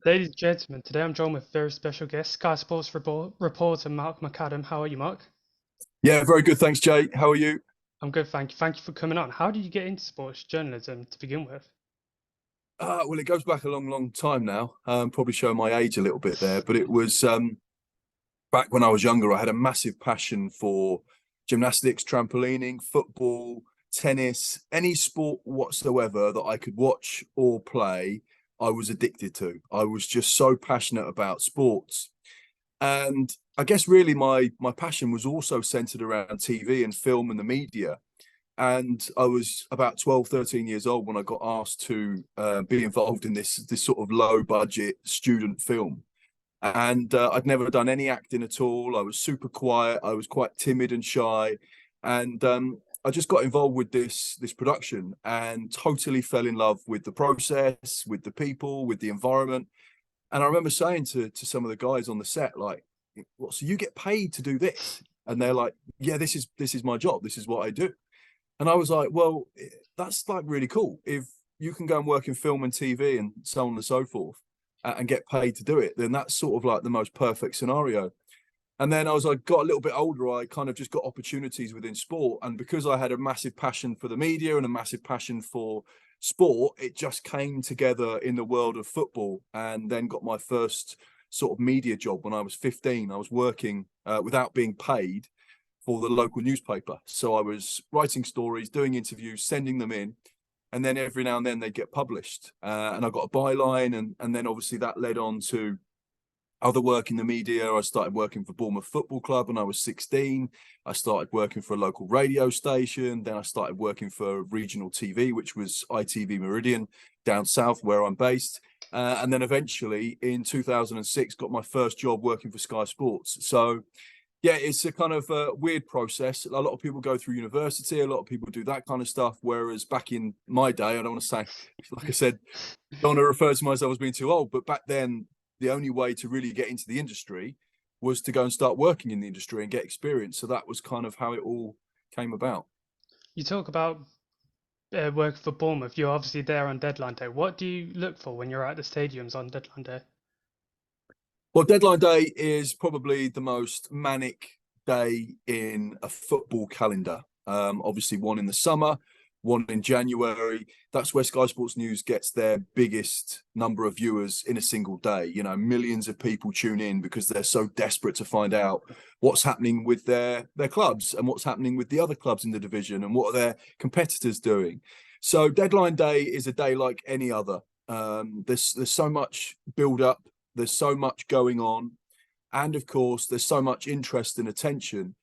Ladies and gentlemen, today I'm joined with a very special guest, Sky Sports reporter Mark McAdam. How are you, Mark? Yeah, very good. Thanks, Jay. How are you? I'm good, thank you. Thank you for coming on. How did you get into sports journalism to begin with? Well, it goes back a long, long time now. Probably showing my age a little bit there, but it was back when I was younger. I had a massive passion for gymnastics, trampolining, football, tennis, any sport whatsoever that I could watch or play. I was addicted to. I was just so passionate about sports, and I guess really my passion was also centered around TV and film and the media. And I was about 12, 13 years old when I got asked to be involved in this sort of low budget student film. And I'd never done any acting at all. I was super quiet. I was quite timid and shy. And I just got involved with this production and totally fell in love with the process, with the people, with the environment. And I remember saying to some of the guys on the set, like, "What? So you get paid to do this?" And they're like, "Yeah, this is my job. This is what I do." And I was like, well, that's like really cool. If you can go and work in film and TV and so on and so forth and get paid to do it, then that's sort of like the most perfect scenario. And then as I got a little bit older, I kind of just got opportunities within sport. And because I had a massive passion for the media and a massive passion for sport, it just came together in the world of football. And then got my first sort of media job when I was 15. I was working without being paid for the local newspaper. So I was writing stories, doing interviews, sending them in, and then every now and then they get published. And I got a byline, and then obviously that led on to other work in the media. I started working for Bournemouth Football Club when I was 16. I started working for a local radio station. Then I started working for regional TV, which was ITV Meridian down south where I'm based. And then eventually in 2006, got my first job working for Sky Sports. So yeah, it's a kind of weird process. A lot of people go through university, a lot of people do that kind of stuff. Whereas back in my day, I don't want to say, like I said, don't want to refer to myself as being too old, but back then, the only way to really get into the industry was to go and start working in the industry and get experience. So that was kind of how it all came about. You talk about working for Bournemouth. You're obviously there on deadline day. What do you look for when you're at the stadiums on deadline day? Well, deadline day is probably the most manic day in a football calendar. Obviously, one in the summer, one in January. That's where Sky Sports News gets their biggest number of viewers in a single day. You know, millions of people tune in because they're so desperate to find out what's happening with their clubs and what's happening with the other clubs in the division and what are their competitors doing. So deadline day is a day like any other. There's so much build up, there's so much going on, and of course there's so much interest and attention.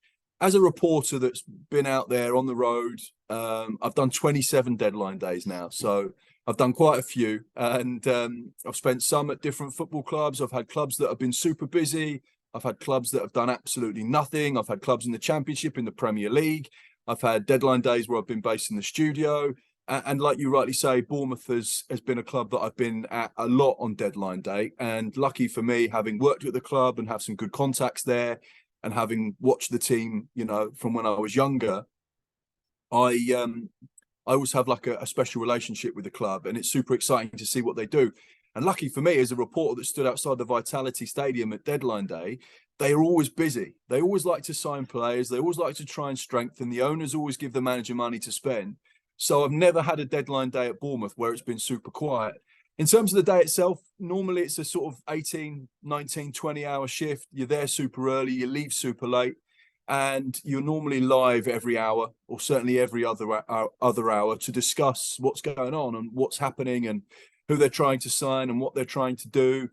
As a reporter that's been out there on the road, I've done 27 deadline days now, so I've done quite a few. And I've spent some at different football clubs. I've had clubs that have been super busy. I've had clubs that have done absolutely nothing. I've had clubs in the Championship, in the Premier League. I've had deadline days where I've been based in the studio. And like you rightly say, Bournemouth has been a club that I've been at a lot on deadline day. And lucky for me, having worked with the club and have some good contacts there, and having watched the team, you know, from when I was younger, I always have like a special relationship with the club, and it's super exciting to see what they do. And lucky for me, as a reporter that stood outside the Vitality Stadium at deadline day, they are always busy. They always like to sign players. They always like to try and strengthen. The owners always give the manager money to spend. So I've never had a deadline day at Bournemouth where it's been super quiet. In terms of the day itself, normally it's a sort of 18, 19, 20 hour shift. You're there super early, you leave super late, and you're normally live every hour or certainly every other hour to discuss what's going on and what's happening and who they're trying to sign and what they're trying to do.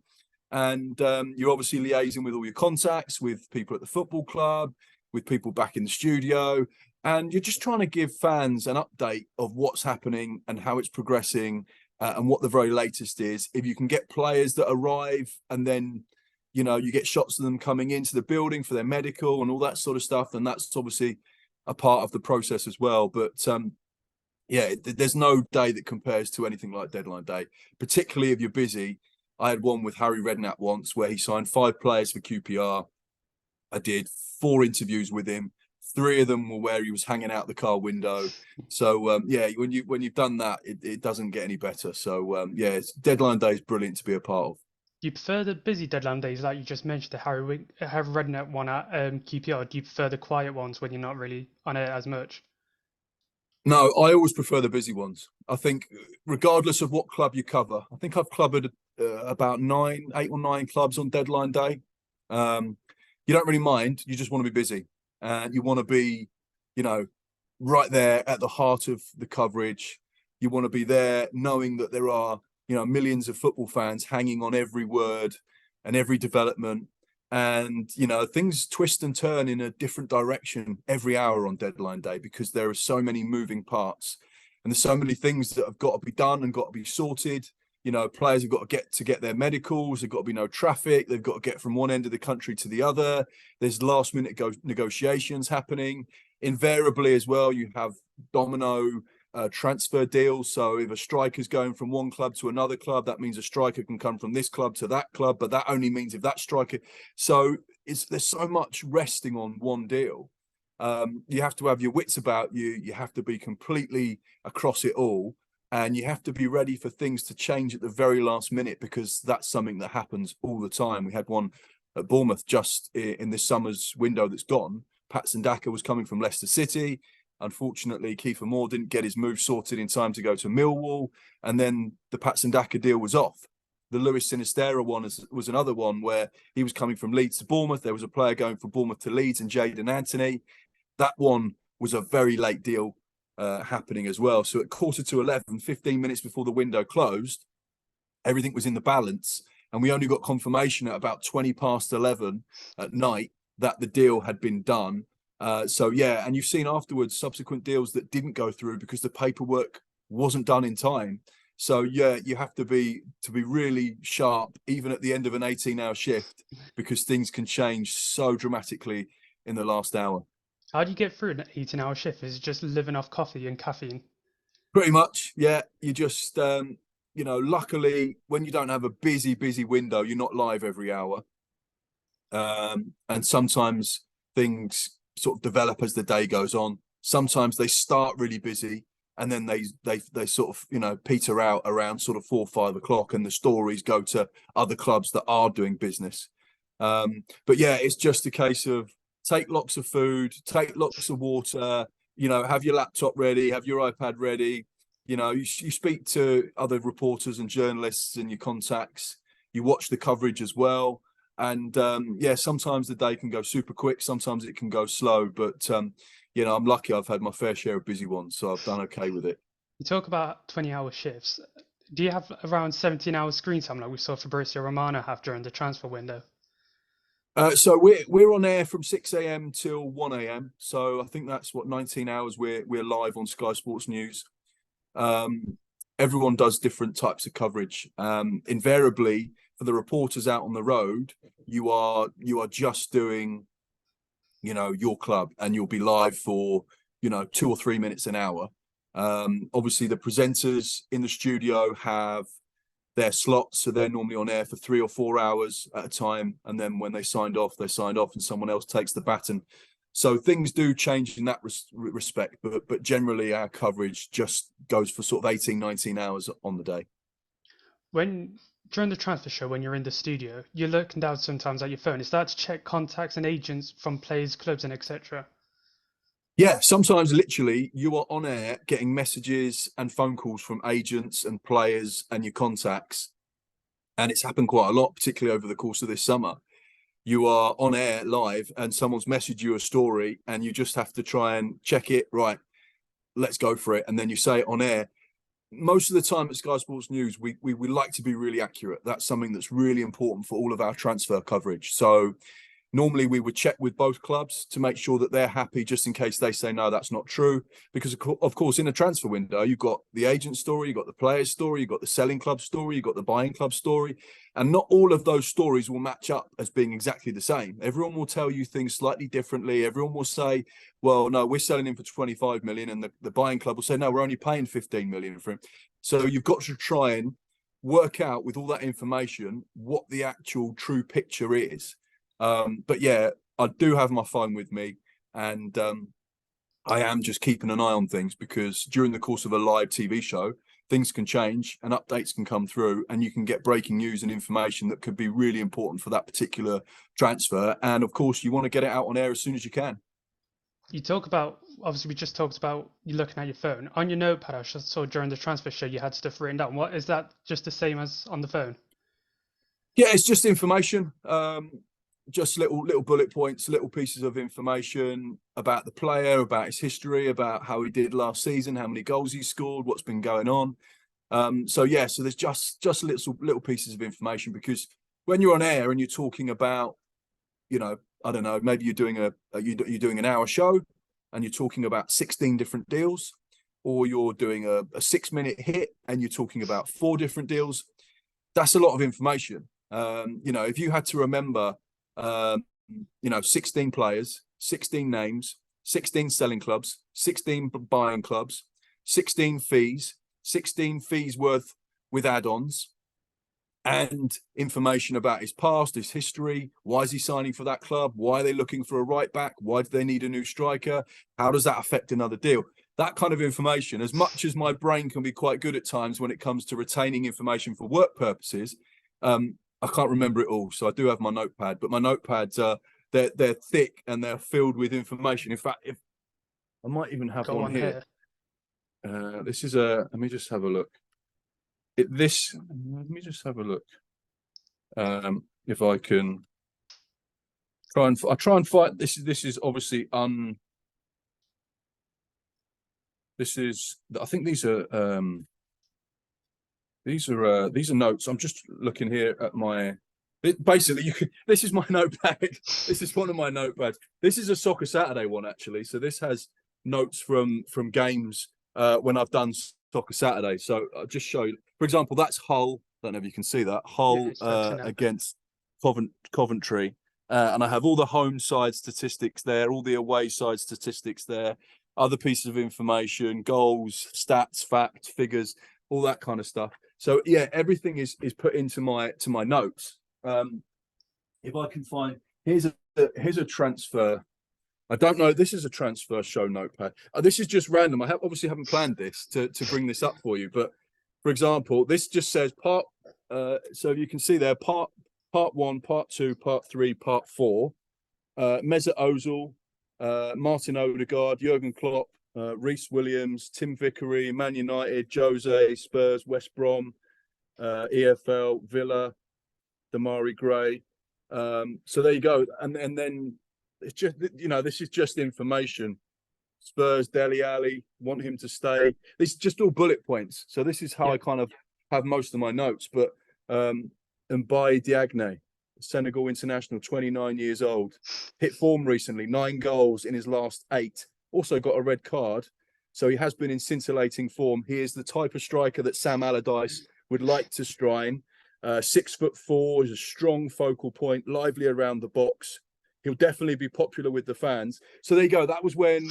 And you're obviously liaising with all your contacts, with people at the football club, with people back in the studio, and you're just trying to give fans an update of what's happening and how it's progressing, and what the very latest is. If you can get players that arrive and then, you know, you get shots of them coming into the building for their medical and all that sort of stuff, then that's obviously a part of the process as well. But yeah, there's no day that compares to anything like deadline day, particularly if you're busy. I had one with Harry Redknapp once where he signed 5 players for QPR. I did 4 interviews with him. 3 of them were where he was hanging out the car window. So yeah, when you've done that, it doesn't get any better. So yeah, deadline day is brilliant to be a part of. Do you prefer the busy deadline days, like you just mentioned, the Harry Redknapp one at QPR? Or do you prefer the quiet ones when you're not really on it as much? No, I always prefer the busy ones. I think, regardless of what club you cover, I think I've covered about 8 or 9 clubs on deadline day. Um, you don't really mind. You just want to be busy, and you want to be, you know, right there at the heart of the coverage. You want to be there, knowing that there are, millions of football fans hanging on every word and every development. And things twist and turn in a different direction every hour on deadline day because there are so many moving parts and there's so many things that have got to be done and got to be sorted. Players have got to get their medicals. There's got to be no traffic. They've got to get from one end of the country to the other. There's last minute negotiations happening. Invariably as well, you have domino transfer deals. So if a striker's going from one club to another club, that means a striker can come from this club to that club, but that only means if that striker. So there's so much resting on one deal. You have to have your wits about you. You have to be completely across it all, and you have to be ready for things to change at the very last minute because that's something that happens all the time. We had one at Bournemouth just in this summer's window that's gone. Patson Daka was coming from Leicester City. Unfortunately, Kiefer Moore didn't get his move sorted in time to go to Millwall, and then the Patson Daka deal was off. The Luis Sinisterra one was another one where he was coming from Leeds to Bournemouth. There was a player going from Bournemouth to Leeds and Jadon Anthony. That one was a very late deal happening as well. So at 11:15, 15 minutes before the window closed, everything was in the balance. And we only got confirmation at about 20 past 11 at night that the deal had been done. And you've seen afterwards subsequent deals that didn't go through because the paperwork wasn't done in time. So yeah, you have to be really sharp, even at the end of an 18-hour shift, because things can change so dramatically in the last hour. How do you get through an 18-hour shift? Is it just living off coffee and caffeine? Pretty much, yeah. You just, luckily, when you don't have a busy window, you're not live every hour. And sometimes things sort of develop as the day goes on. Sometimes they start really busy and then they sort of peter out around sort of 4 or 5 o'clock, and the stories go to other clubs that are doing business. But yeah, it's just a case of take lots of food, take lots of water. Have your laptop ready, have your iPad ready. You speak to other reporters and journalists and your contacts. You watch the coverage as well. And sometimes the day can go super quick. Sometimes it can go slow. But I'm lucky. I've had my fair share of busy ones, so I've done okay with it. You talk about 20-hour shifts. Do you have around 17 hours screen time like we saw Fabrizio Romano have during the transfer window? So we're on air from 6 a.m. till 1 a.m. So I think that's what 19 hours we're live on Sky Sports News. Everyone does different types of coverage. Invariably, for the reporters out on the road, you are just doing, your club, and you'll be live for 2 or 3 minutes an hour. Obviously, the presenters in the studio have their slots, so they're normally on air for 3 or 4 hours at a time, and then when they signed off, and someone else takes the baton. So things do change in that respect, but generally our coverage just goes for sort of 18, 19 hours on the day. When during the transfer show, when you're in the studio, you're looking down sometimes at your phone. Is that to check contacts and agents from players, clubs, and etc.? Yeah, sometimes literally you are on air getting messages and phone calls from agents and players and your contacts. And it's happened quite a lot, particularly over the course of this summer. You are on air live and someone's messaged you a story and you just have to try and check it. Right, let's go for it. And then you say it on air. Most of the time at Sky Sports News, we like to be really accurate. That's something that's really important for all of our transfer coverage. So normally we would check with both clubs to make sure that they're happy, just in case they say, no, that's not true. Because of course, in a transfer window, you've got the agent story, you've got the player's story, you've got the selling club story, you've got the buying club story. And not all of those stories will match up as being exactly the same. Everyone will tell you things slightly differently. Everyone will say, well, no, we're selling him for 25 million. And the buying club will say, no, we're only paying 15 million for him. So you've got to try and work out with all that information what the actual true picture is. But yeah, I do have my phone with me, and I am just keeping an eye on things because during the course of a live TV show, things can change and updates can come through, and you can get breaking news and information that could be really important for that particular transfer. And of course, you want to get it out on air as soon as you can. You talk about, obviously, we just talked about you looking at your phone. On your notepad, I saw during the transfer show you had stuff written down. What is that just the same as on the phone? Yeah, it's just information. Just little bullet points, little pieces of information about the player, about his history, about how he did last season, how many goals he scored, what's been going on. So there's just little pieces of information, because when you're on air and you're talking about, I don't know, maybe you're doing you're doing an hour show and you're talking about 16 different deals, or you're doing a 6-minute hit and you're talking about 4 different deals. That's a lot of information. If you had to remember 16 players, 16 names, 16 selling clubs, 16 buying clubs, 16 fees worth with add-ons, and information about his past, his history. Why is he signing for that club? Why are they looking for a right back? Why do they need a new striker? How does that affect another deal? That kind of information, as much as my brain can be quite good at times when it comes to retaining information for work purposes, I can't remember it all. So I do have my notepad, but my notepads, they're thick and they're filled with information. In fact, if I might even have one here. This is let me just have a look. Let me just have a look. If I can try and find this. This is obviously I think these are notes. I'm just looking here at my. Basically, this is my notepad. This is one of my notepads. This is a Soccer Saturday one, actually. So this has notes from games when I've done Soccer Saturday. So I'll just show you. For example, that's Hull. I don't know if you can see that. Hull against Coventry. And I have all the home side statistics there, all the away side statistics there, other pieces of information, goals, stats, facts, figures, all that kind of stuff. So yeah, everything is put into my notes. If I can find, here's a transfer. I don't know. This is a transfer show notepad. This is just random. I obviously haven't planned this to bring this up for you, but for example, this just says part. So you can see there part 1, part 2, part 3, part 4. Mesut Ozil, Martin Odegaard, Jurgen Klopp, Reece Williams, Tim Vickery, Man United, Jose, Spurs, West Brom, EFL, Villa, Damari Gray. So there you go. And then it's just, this is just information. Spurs, Dele Alli, want him to stay. This is just all bullet points. So this is how I kind of have most of my notes. But Mbaye Diagne, Senegal international, 29 years old, hit form recently, 9 goals in his last 8. Also got a red card. So he has been in scintillating form. He is the type of striker that Sam Allardyce would like to strine. 6'4", is a strong focal point, lively around the box. He'll definitely be popular with the fans. So there you go. That was when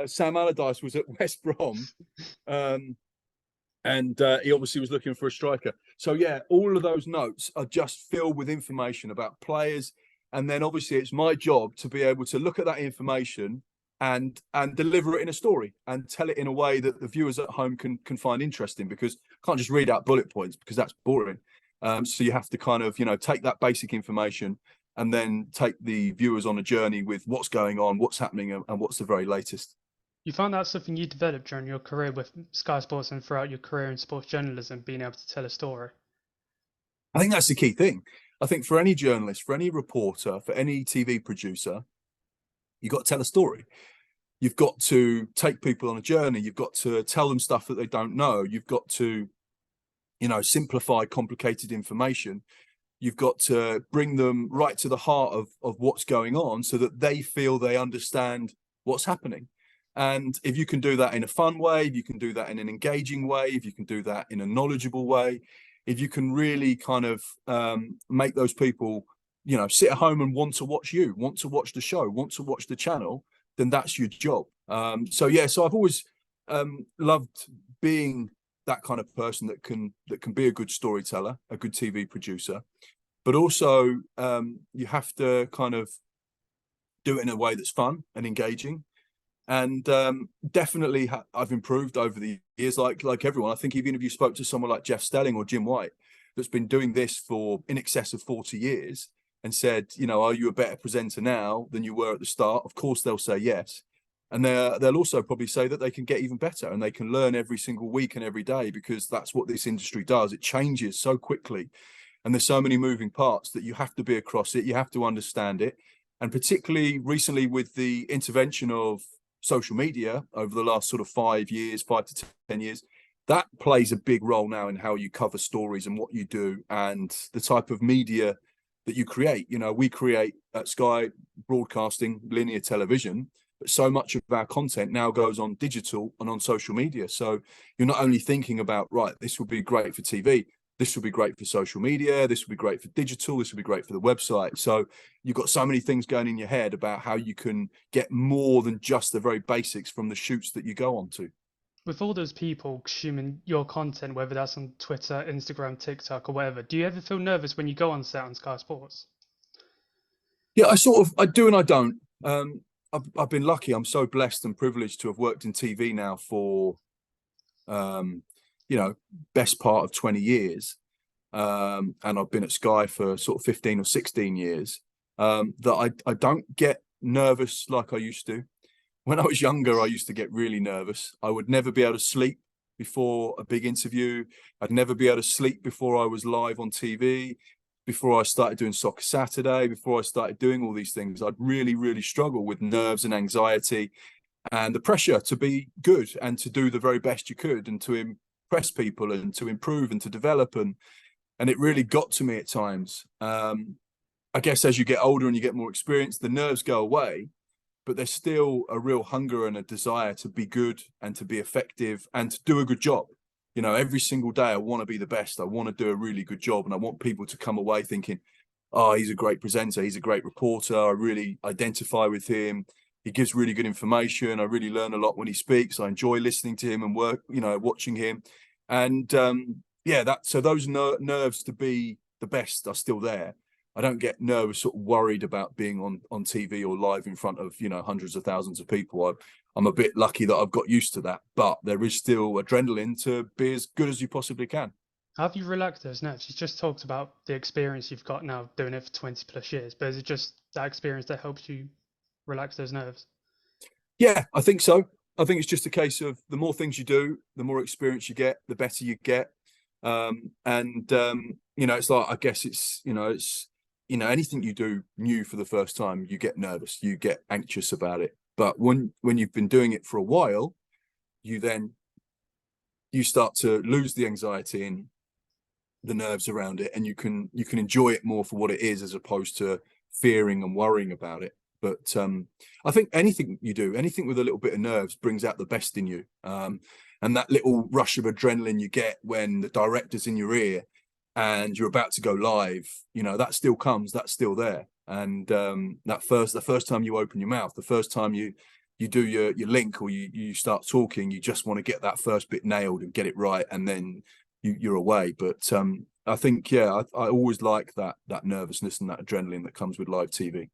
Sam Allardyce was at West Brom. And he obviously was looking for a striker. So yeah, all of those notes are just filled with information about players. And then obviously it's my job to be able to look at that information and deliver it in a story and tell it in a way that the viewers at home can find interesting, because I can't just read out bullet points because that's boring. So you have to kind of, take that basic information and then take the viewers on a journey with what's going on, what's happening, and what's the very latest. You found that something you developed during your career with Sky Sports and throughout your career in sports journalism, being able to tell a story? I think that's the key thing. I think for any journalist, for any reporter, for any TV producer, you've got to tell a story. You've got to take people on a journey. You've got to tell them stuff that they don't know. You've got to, simplify complicated information. You've got to bring them right to the heart of what's going on so that they feel they understand what's happening. And if you can do that in a fun way, if you can do that in an engaging way, if you can do that in a knowledgeable way, if you can really kind of make those people, sit at home and want to watch you, want to watch the show, want to watch the channel, then that's your job. So I've always loved being that kind of person that can be a good storyteller, a good TV producer, but also you have to kind of do it in a way that's fun and engaging. And definitely I've improved over the years, like everyone. I think even if you spoke to someone like Jeff Stelling or Jim White, that's been doing this for in excess of 40 years, and said, you know, are you a better presenter now than you were at the start? Of course they'll say yes. And they'll also probably say that they can get even better, and they can learn every single week and every day, because that's what this industry does. It changes so quickly, and there's so many moving parts that you have to be across it. You have to understand it. And particularly recently, with the intervention of social media over the last sort of 5 years, 5 to 10 years, that plays a big role now in how you cover stories and what you do and the type of media that you create. You know, we create at Sky broadcasting linear television, but so much of our content now goes on digital and on social media. So you're not only thinking about, right, this would be great for TV, this would be great for social media, this would be great for digital, this would be great for the website. So you've got so many things going in your head about how you can get more than just the very basics from the shoots that you go on to. With all those people consuming your content, whether that's on Twitter, Instagram, TikTok, or whatever, do you ever feel nervous when you go on set on Sky Sports? Yeah, I do and I don't. I've been lucky. I'm so blessed and privileged to have worked in TV now for, um, you know, best part of 20 years. And I've been at Sky for sort of 15 or 16 years, that I don't get nervous like I used to. When I was younger, I used to get really nervous. I would never be able to sleep before a big interview. I'd never be able to sleep before I was live on TV, before I started doing Soccer Saturday, before I started doing all these things. I'd really, really struggle with nerves and anxiety and the pressure to be good and to do the very best you could and to impress people and to improve and to develop. And it really got to me at times. I guess as you get older and you get more experience, the nerves go away, but there's still a real hunger and a desire to be good and to be effective and to do a good job. You know, every single day I want to be the best. I want to do a really good job, and I want people to come away thinking, oh, he's a great presenter, he's a great reporter, I really identify with him, he gives really good information, I really learn a lot when he speaks, I enjoy listening to him and watching him. And so those nerves to be the best are still there. I don't get nervous, sort of worried about being on TV or live in front of, hundreds of thousands of people. I'm a bit lucky that I've got used to that, but there is still adrenaline to be as good as you possibly can. How have you relaxed those nerves? You just talked about the experience you've got now doing it for 20 plus years, but is it just that experience that helps you relax those nerves? Yeah, I think so. I think it's just a case of the more things you do, the more experience you get, the better you get. It's like, I guess anything you do new for the first time, you get nervous, you get anxious about it. But when you've been doing it for a while, you start to lose the anxiety and the nerves around it, and you can enjoy it more for what it is, as opposed to fearing and worrying about it. But I think anything you do, anything with a little bit of nerves, brings out the best in you. And that little rush of adrenaline you get when the director's in your ear and you're about to go live, that still comes, that's still there. And the first time you open your mouth, the first time you do your link, or you start talking, you just want to get that first bit nailed and get it right, and then you're away. But I think, I always like that nervousness and that adrenaline that comes with live TV.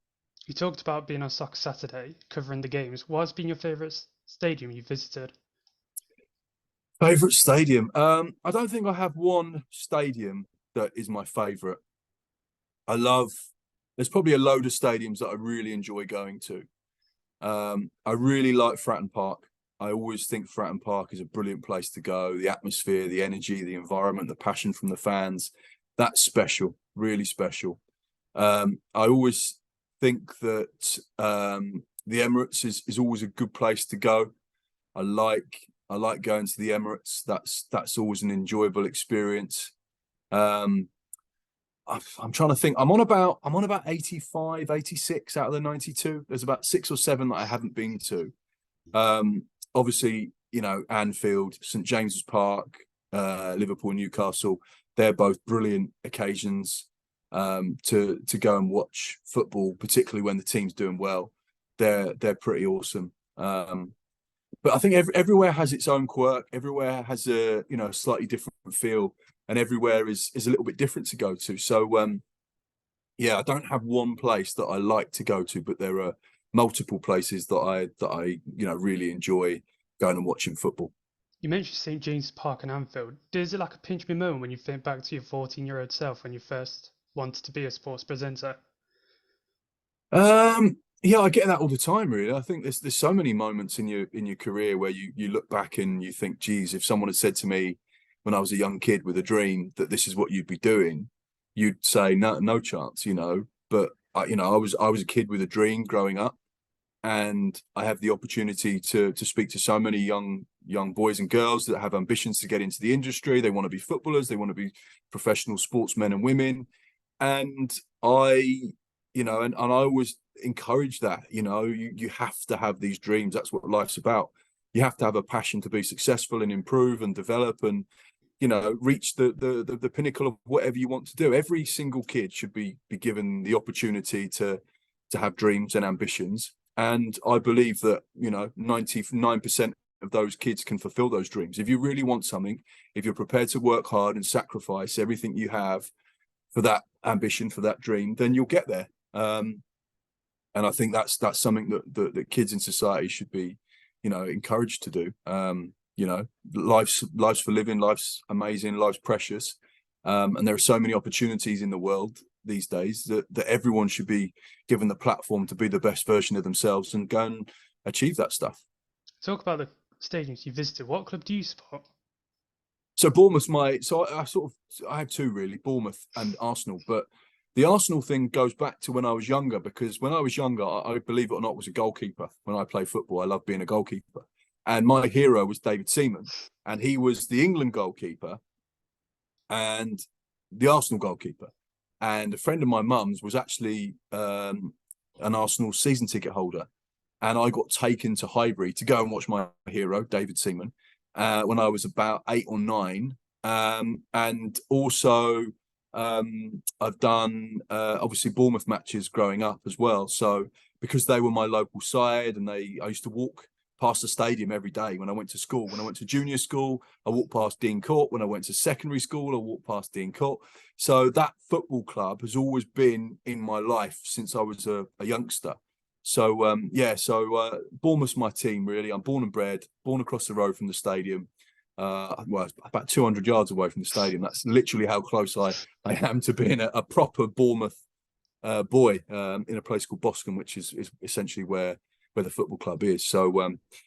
You talked about being on Soccer Saturday, covering the games. What's been your favourite stadium you visited? Favorite stadium? I don't think I have one stadium that is my favorite. There's probably a load of stadiums that I really enjoy going to. I really like Fratton Park. I always think Fratton Park is a brilliant place to go. The atmosphere, the energy, the environment, the passion from the fans, that's special, really special. I always think that the Emirates is always a good place to go. I like going to the Emirates. That's always an enjoyable experience. I'm trying to think. I'm on about 85, 86 out of the 92. There's about 6 or 7 that I haven't been to. Obviously, Anfield, St James's Park, Liverpool, Newcastle. They're both brilliant occasions to go and watch football, particularly when the team's doing well. They're pretty awesome. But I think everywhere has its own quirk. Everywhere has a slightly different feel, and everywhere is a little bit different to go to. So I don't have one place that I like to go to, but there multiple places that I really enjoy going and watching football. You mentioned St James's Park and Anfield. Is it like a pinch me moment when you think back to your 14-year-old self when you first wanted to be a sports presenter? Yeah, I get that all the time, really. I think there's so many moments in your career where you look back and you think, geez, if someone had said to me when I was a young kid with a dream that this is what you'd be doing, you'd say no chance, But I was a kid with a dream growing up, and I have the opportunity to speak to so many young boys and girls that have ambitions to get into the industry. They want to be footballers, they want to be professional sportsmen and women, and I always encourage that. You have to have these dreams. That's what life's about. You have to have a passion to be successful and improve and develop and reach the pinnacle of whatever you want to do. Every single kid should be given the opportunity to have dreams and ambitions. And I believe that 99% of those kids can fulfill those dreams. If you really want something, if you're prepared to work hard and sacrifice everything you have for that ambition, for that dream, then you'll get there. And I think that's something that kids in society should be, encouraged to do. Life's for living, life's amazing, life's precious. And there are so many opportunities in the world these days that everyone should be given the platform to be the best version of themselves and go and achieve that stuff. Talk about the stadiums you visited. What club do you support? So Bournemouth's I have two really, Bournemouth and Arsenal, but the Arsenal thing goes back to when I was younger, because when I was younger, I believe it or not, was a goalkeeper. When I played football, I loved being a goalkeeper. And my hero was David Seaman, and he was the England goalkeeper and the Arsenal goalkeeper. And a friend of my mum's was actually an Arsenal season ticket holder. And I got taken to Highbury to go and watch my hero, David Seaman, when I was about 8 or 9. And also, I've done obviously Bournemouth matches growing up as well. So because they were my local side, and I used to walk past the stadium every day when I went to school. When I went to junior school, I walked past Dean Court. When I went to secondary school, I walked past Dean Court. So that football club has always been in my life since I was a youngster. So Bournemouth's my team, really. I'm born and bred, born across the road from the stadium. Well, about 200 yards away from the stadium. That's literally how close I am to being a proper Bournemouth boy, in a place called Boscombe, which is essentially where the football club is. So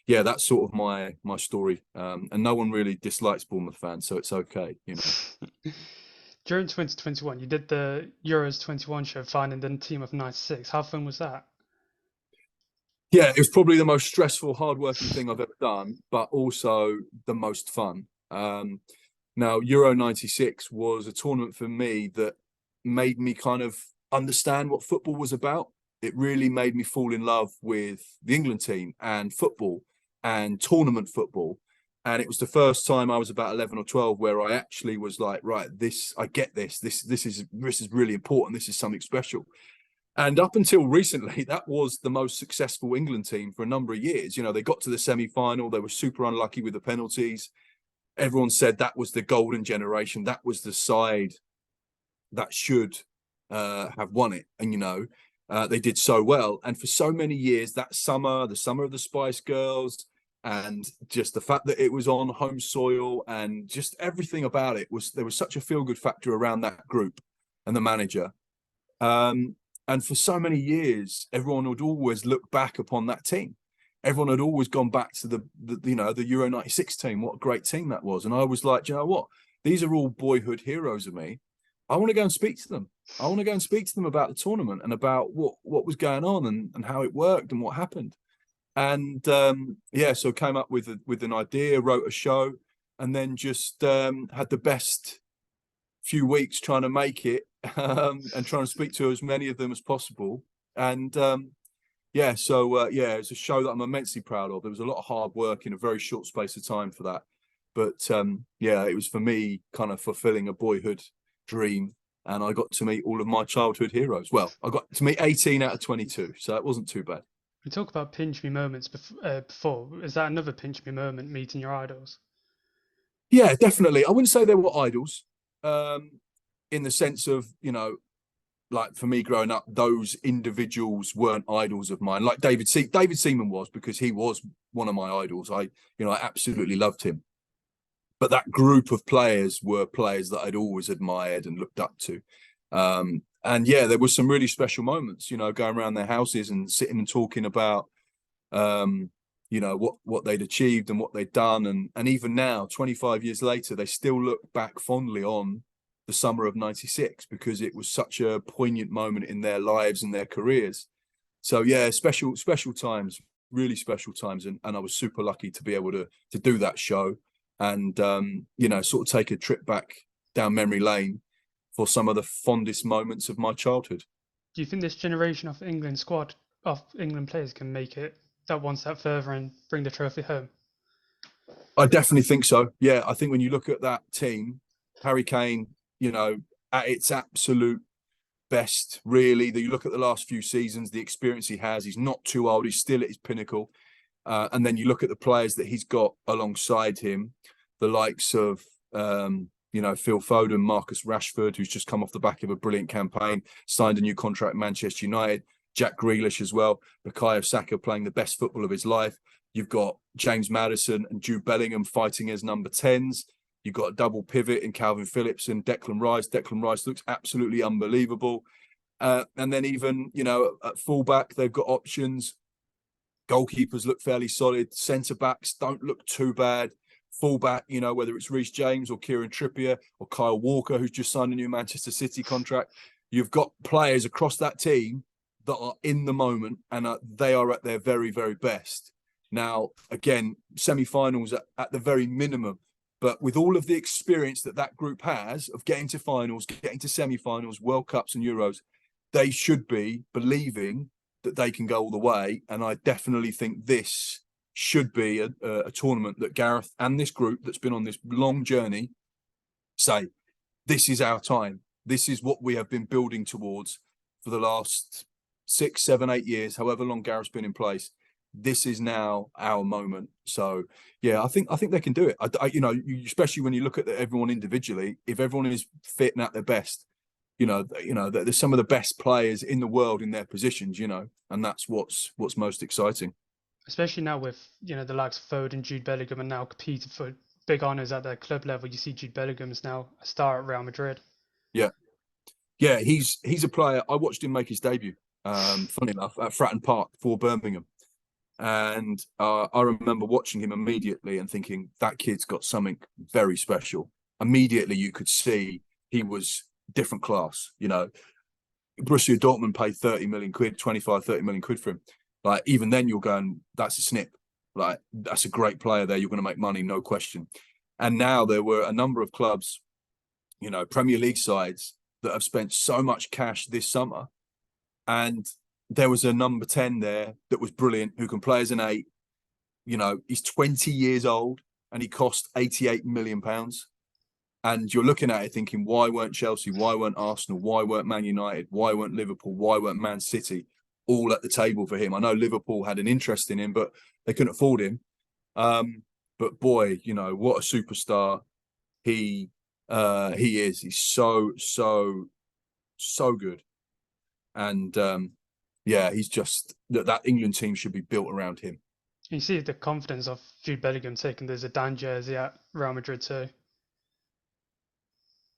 that's sort of my story. And no one really dislikes Bournemouth fans, so it's okay. During 2021, you did the Euros 21 show, finding the team of 96. How fun was that? Yeah, it was probably the most stressful, hard-working thing I've ever done, but also the most fun. Now, Euro 96 was a tournament for me that made me kind of understand what football was about. It really made me fall in love with the England team and football and tournament football. And it was the first time I was about 11 or 12 where I actually was like, right, I get this. This is really important. This is something special. And up until recently, that was the most successful England team for a number of years. They got to the semi-final. They were super unlucky with the penalties. Everyone said that was the golden generation. That was the side that should have won it. And, they did so well. And for so many years, that summer, the summer of the Spice Girls, and just the fact that it was on home soil and just everything about it there was such a feel-good factor around that group and the manager. And for so many years, everyone would always look back upon that team. Everyone had always gone back to the Euro 96 team. What a great team that was. And I was like, you know what? These are all boyhood heroes of me. I want to go and speak to them. I want to go and speak to them about the tournament and about what was going on and how it worked and what happened. And so came up with an idea, wrote a show, and then just had the best few weeks trying to make it, and trying to speak to as many of them as possible. And it's a show that I'm immensely proud of. There was a lot of hard work in a very short space of time for that. But it was for me kind of fulfilling a boyhood dream. And I got to meet all of my childhood heroes. Well, I got to meet 18 out of 22, so it wasn't too bad. We talk about pinch me moments before. Is that another pinch me moment, meeting your idols? Yeah, definitely. I wouldn't say they were idols, in the sense of, like for me growing up, those individuals weren't idols of mine. Like David Seaman was, because he was one of my idols. I absolutely loved him. But that group of players were players that I'd always admired and looked up to. And yeah, there was some really special moments, going around their houses and sitting and talking about, what they'd achieved and what they'd done. And even now, 25 years later, they still look back fondly on the summer of 96 because it was such a poignant moment in their lives and their careers. So yeah, special times, really special times. And I was super lucky to be able to do that show and, sort of take a trip back down memory lane for some of the fondest moments of my childhood. Do you think this generation of England squad of England players can make it that one step further and bring the trophy home? I definitely think so. Yeah, I think when you look at that team, Harry Kane, at its absolute best, really. That you look at the last few seasons, the experience he has, he's not too old, he's still at his pinnacle. And then you look at the players that he's got alongside him, the likes of, Phil Foden, Marcus Rashford, who's just come off the back of a brilliant campaign, signed a new contract at Manchester United, Jack Grealish as well, Bukayo Saka playing the best football of his life. You've got James Maddison and Jude Bellingham fighting as number 10s. You've got a double pivot in Calvin Phillips and Declan Rice. Declan Rice looks absolutely unbelievable. And then even, at fullback, they've got options. Goalkeepers look fairly solid. Centre-backs don't look too bad. Fullback, whether it's Reece James or Kieran Trippier or Kyle Walker, who's just signed a new Manchester City contract. You've got players across that team that are in the moment and they are at their very, very best. Now, again, semi-finals at the very minimum. But with all of the experience that group has of getting to finals, getting to semi-finals, World Cups and Euros, they should be believing that they can go all the way. And I definitely think this should be a tournament that Gareth and this group that's been on this long journey say, this is our time. This is what we have been building towards for the last 6, 7, 8 years, however long Gareth's been in place. This is now our moment. So yeah, I think they can do it. Especially when you look at everyone individually, if everyone is fit and at their best, there's some of the best players in the world in their positions, and that's what's most exciting. Especially now with, the likes of Foden, Jude Bellingham, and now competing for big honours at their club level. You see Jude Bellingham is now a star at Real Madrid. Yeah. Yeah, he's a player. I watched him make his debut, funny enough, at Fratton Park for Birmingham. And I remember watching him immediately and thinking, that kid's got something very special. Immediately you could see he was different class. Borussia Dortmund paid 30 million quid, 25, 30 million quid for him. Like, even then you're going, that's a snip. Like, that's a great player there. You're going to make money, no question. And now there were a number of clubs, Premier League sides that have spent so much cash this summer. And there was a number 10 there that was brilliant, who can play as an 8. He's 20 years old and he cost £88 million. And you're looking at it thinking, why weren't Chelsea? Why weren't Arsenal? Why weren't Man United? Why weren't Liverpool? Why weren't Man City all at the table for him? I know Liverpool had an interest in him, but they couldn't afford him. But boy, what a superstar he is. He's so good. And yeah, he's just that England team should be built around him. You see the confidence of Jude Bellingham taking the Zidane jersey at Real Madrid too.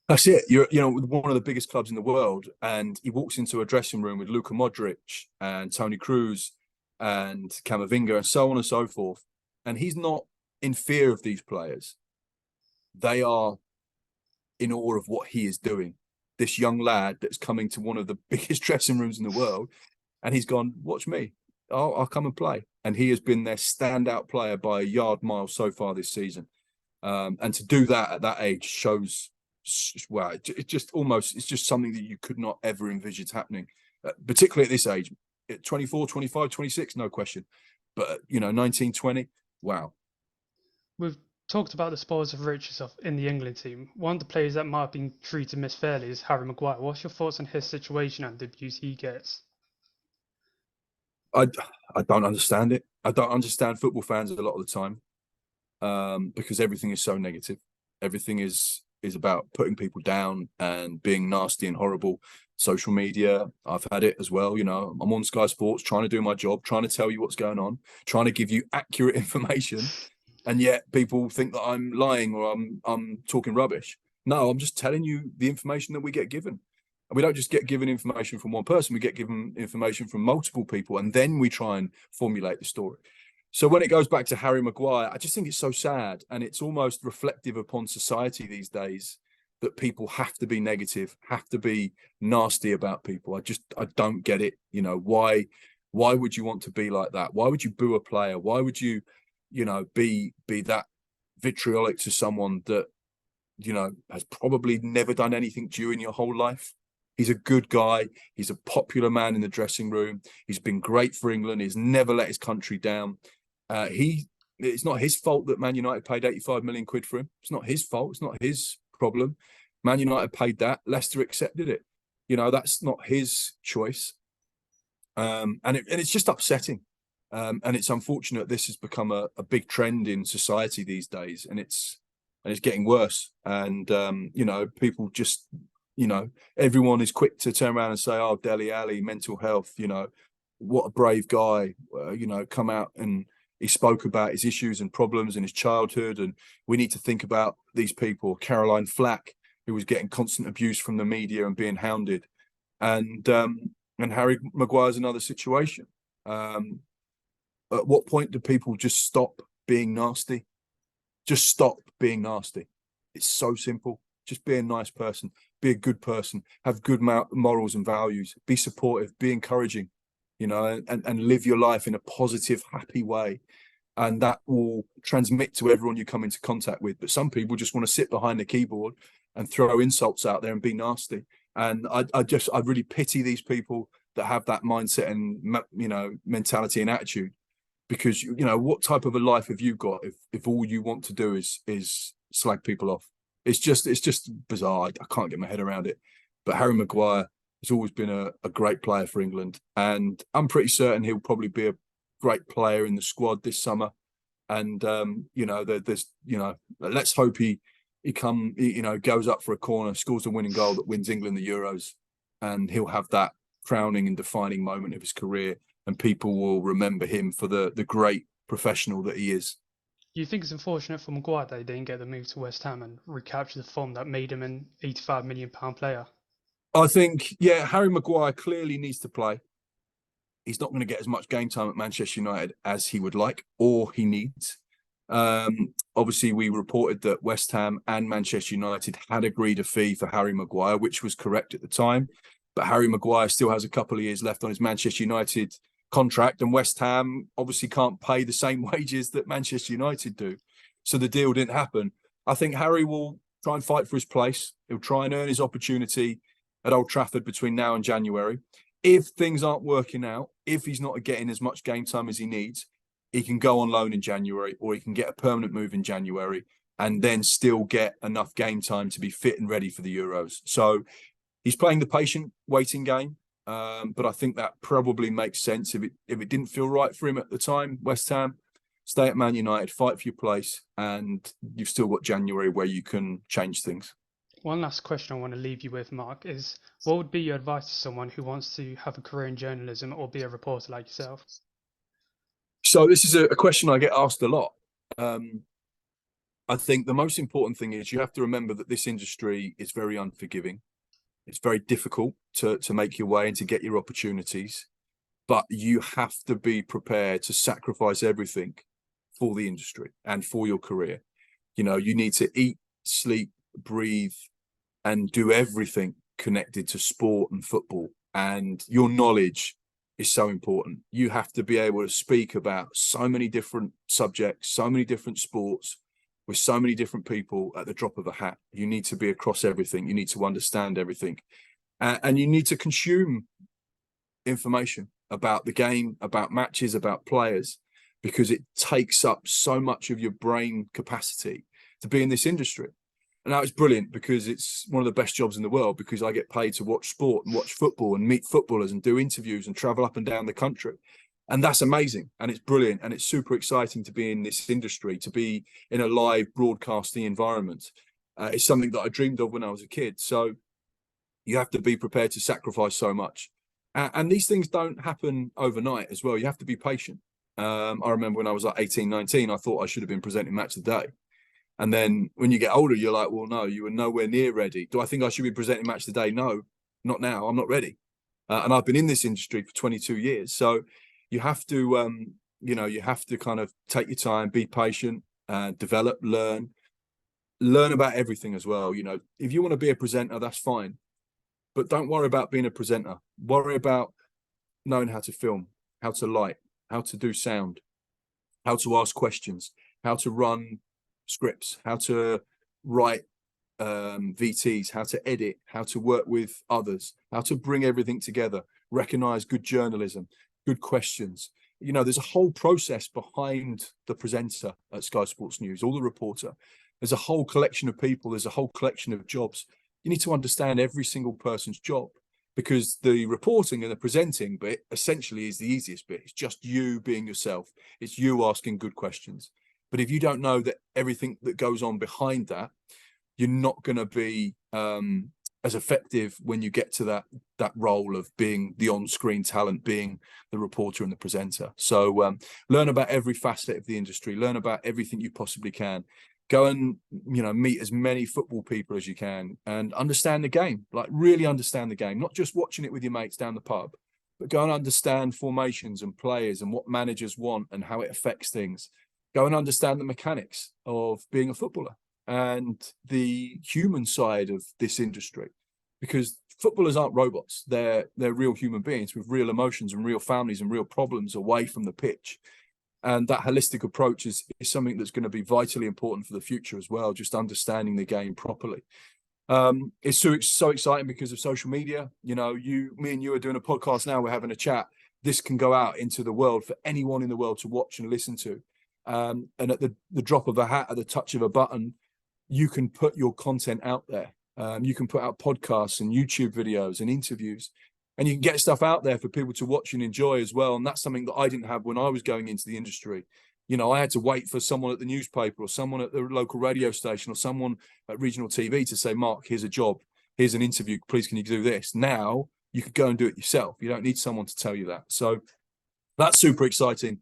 That's it. You're one of the biggest clubs in the world, and he walks into a dressing room with Luka Modric and Toni Kroos and Camavinga and so on and so forth, and he's not in fear of these players. They are in awe of what he is doing. This young lad that's coming to one of the biggest dressing rooms in the world, and he's gone, watch me. I'll come and play. And he has been their standout player by a yard mile so far this season. And to do that at that age shows, wow, it's just something that you could not ever envisage happening, particularly at this age. At 24, 25, 26, no question. But, 19, 20, wow. We've talked about the spoils of riches in the England team. One of the players that might have been treated misfairly is Harry Maguire. What's your thoughts on his situation and the abuse he gets? I don't understand it. I don't understand football fans a lot of the time, because everything is so negative. Everything is about putting people down and being nasty and horrible. social media. I've had it as well. You know, I'm on Sky Sports trying to do my job, trying to tell you what's going on, trying to give you accurate information, and yet people think that I'm lying or I'm talking rubbish. No, I'm just telling you the information that we get given. And we don't just get given information from one person, we get given information from multiple people, and then we try and formulate the story. So when it goes back to Harry Maguire, I just think it's so sad, and it's almost reflective upon society these days that people have to be negative, have to be nasty about people. I don't get it. You know, why would you want to be like that? Why would you boo a player? Why would you, be that vitriolic to someone that, has probably never done anything to you in your whole life? He's a good guy. He's a popular man in the dressing room. He's been great for England. He's never let his country down. It's not his fault that Man United paid 85 million quid for him. It's not his fault. It's not his problem. Man United paid that. Leicester accepted it. That's not his choice. And it's just upsetting. And it's unfortunate this has become a big trend in society these days, and it's getting worse. And people just, everyone is quick to turn around and say, "Oh, Dele Alli, mental health. What a brave guy. Come out and he spoke about his issues and problems in his childhood, and we need to think about these people." Caroline Flack, who was getting constant abuse from the media and being hounded, and Harry Maguire's another situation. At what point do people just stop being nasty? Just stop being nasty. It's so simple. Just be a nice person, be a good person, have good morals and values, be supportive, be encouraging, and live your life in a positive, happy way. And that will transmit to everyone you come into contact with. But some people just want to sit behind the keyboard and throw insults out there and be nasty. And I really pity these people that have that mindset and, mentality and attitude, because, what type of a life have you got if all you want to do is slag people off? It's just bizarre. I can't get my head around it. But Harry Maguire has always been a great player for England, and I'm pretty certain he'll probably be a great player in the squad this summer. And let's hope he goes up for a corner, scores the winning goal that wins England the Euros, and he'll have that crowning and defining moment of his career, and people will remember him for the great professional that he is. You think it's unfortunate for Maguire that he didn't get the move to West Ham and recapture the form that made him an £85 million player? I think, yeah, Harry Maguire clearly needs to play. He's not going to get as much game time at Manchester United as he would like or he needs. Obviously, we reported that West Ham and Manchester United had agreed a fee for Harry Maguire, which was correct at the time. But Harry Maguire still has a couple of years left on his Manchester United contract, and West Ham obviously can't pay the same wages that Manchester United do. So the deal didn't happen. I think Harry will try and fight for his place. He'll try and earn his opportunity at Old Trafford between now and January. If things aren't working out, if he's not getting as much game time as he needs, he can go on loan in January, or he can get a permanent move in January and then still get enough game time to be fit and ready for the Euros. So he's playing the patient waiting game. But I think that probably makes sense. If it didn't feel right for him at the time, West Ham, stay at Man United, fight for your place, and you've still got January where you can change things. One last question I want to leave you with, Mark, is what would be your advice to someone who wants to have a career in journalism or be a reporter like yourself? So this is a question I get asked a lot. I think the most important thing is you have to remember that this industry is very unforgiving. It's very difficult to make your way and to get your opportunities, but you have to be prepared to sacrifice everything for the industry and for your career. You need to eat, sleep, breathe, and do everything connected to sport and football. And your knowledge is so important. You have to be able to speak about so many different subjects, so many different sports, with so many different people at the drop of a hat. You need to be across everything. You need to understand everything. And you need to consume information about the game, about matches, about players, because it takes up so much of your brain capacity to be in this industry. And now it's brilliant because it's one of the best jobs in the world, because I get paid to watch sport and watch football and meet footballers and do interviews and travel up and down the country. And that's amazing. And it's brilliant. And it's super exciting to be in this industry, to be in a live broadcasting environment. It's something that I dreamed of when I was a kid. So You have to be prepared to sacrifice so much. And these things don't happen overnight as well. You have to be patient. I remember when I was like 18, 19, I thought I should have been presenting Match of the Day. And then when you get older, you're like, well, no, you were nowhere near ready. Do I think I should be presenting Match of the Day? No, not now. I'm not ready. And I've been in this industry for 22 years. So you have to, you have to kind of take your time, be patient, develop, learn about everything as well. If you want to be a presenter, that's fine. But don't worry about being a presenter. Worry about knowing how to film, how to light, how to do sound, how to ask questions, how to run scripts, how to write VTs, how to edit, how to work with others, how to bring everything together, recognize good journalism, good questions. There's a whole process behind the presenter at Sky Sports News, or the reporter. There's a whole collection of people. There's a whole collection of jobs. You need to understand every single person's job, because the reporting and the presenting bit essentially is the easiest bit. It's just you being yourself. It's you asking good questions. But if you don't know that everything that goes on behind that, you're not going to be as effective when you get to that role of being the on-screen talent, being the reporter and the presenter. So learn about every facet of the industry. Learn about everything you possibly can. Go and meet as many football people as you can, and understand the game. Like, really understand the game, not just watching it with your mates down the pub, but go and understand formations and players and what managers want and how it affects things. Go and understand the mechanics of being a footballer and the human side of this industry, because footballers aren't robots. They're real human beings with real emotions and real families and real problems away from the pitch. And that holistic approach is something that's going to be vitally important for the future as well, just understanding the game properly. It's so exciting because of social media. Me and you are doing a podcast now. We're having a chat. This can go out into the world for anyone in the world to watch and listen to. And at the drop of a hat, at the touch of a button, you can put your content out there. You can put out podcasts and YouTube videos and interviews, and you can get stuff out there for people to watch and enjoy as well. And that's something that I didn't have when I was going into the industry. I had to wait for someone at the newspaper or someone at the local radio station or someone at regional TV to say, Mark, here's a job, here's an interview, please can you do this? Now you could go and do it yourself. You don't need someone to tell you that. So that's super exciting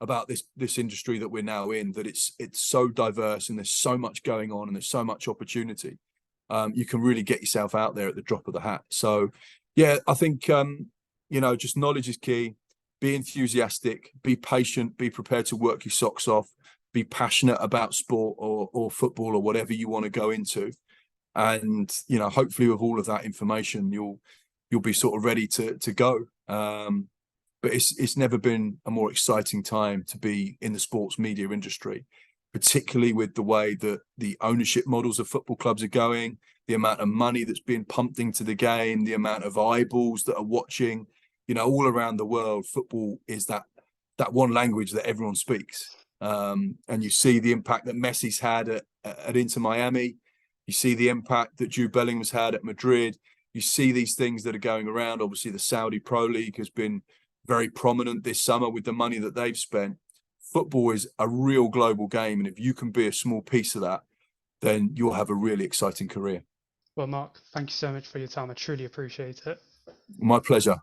about this industry that we're now in, that it's so diverse and there's so much going on and there's so much opportunity. You can really get yourself out there at the drop of the hat. So yeah, I think just knowledge is key. Be enthusiastic, be patient, be prepared to work your socks off, be passionate about sport or football or whatever you want to go into. And hopefully with all of that information, you'll be sort of ready to go. But it's never been a more exciting time to be in the sports media industry, particularly with the way that the ownership models of football clubs are going, the amount of money that's being pumped into the game, the amount of eyeballs that are watching. All around the world, football is that one language that everyone speaks. And you see the impact that Messi's had at Inter Miami. You see the impact that Jude Bellingham's had at Madrid. You see these things that are going around. Obviously, the Saudi Pro League has been very prominent this summer with the money that they've spent. Football is a real global game. And if you can be a small piece of that, then you'll have a really exciting career. Well, Mark, thank you so much for your time. I truly appreciate it. My pleasure.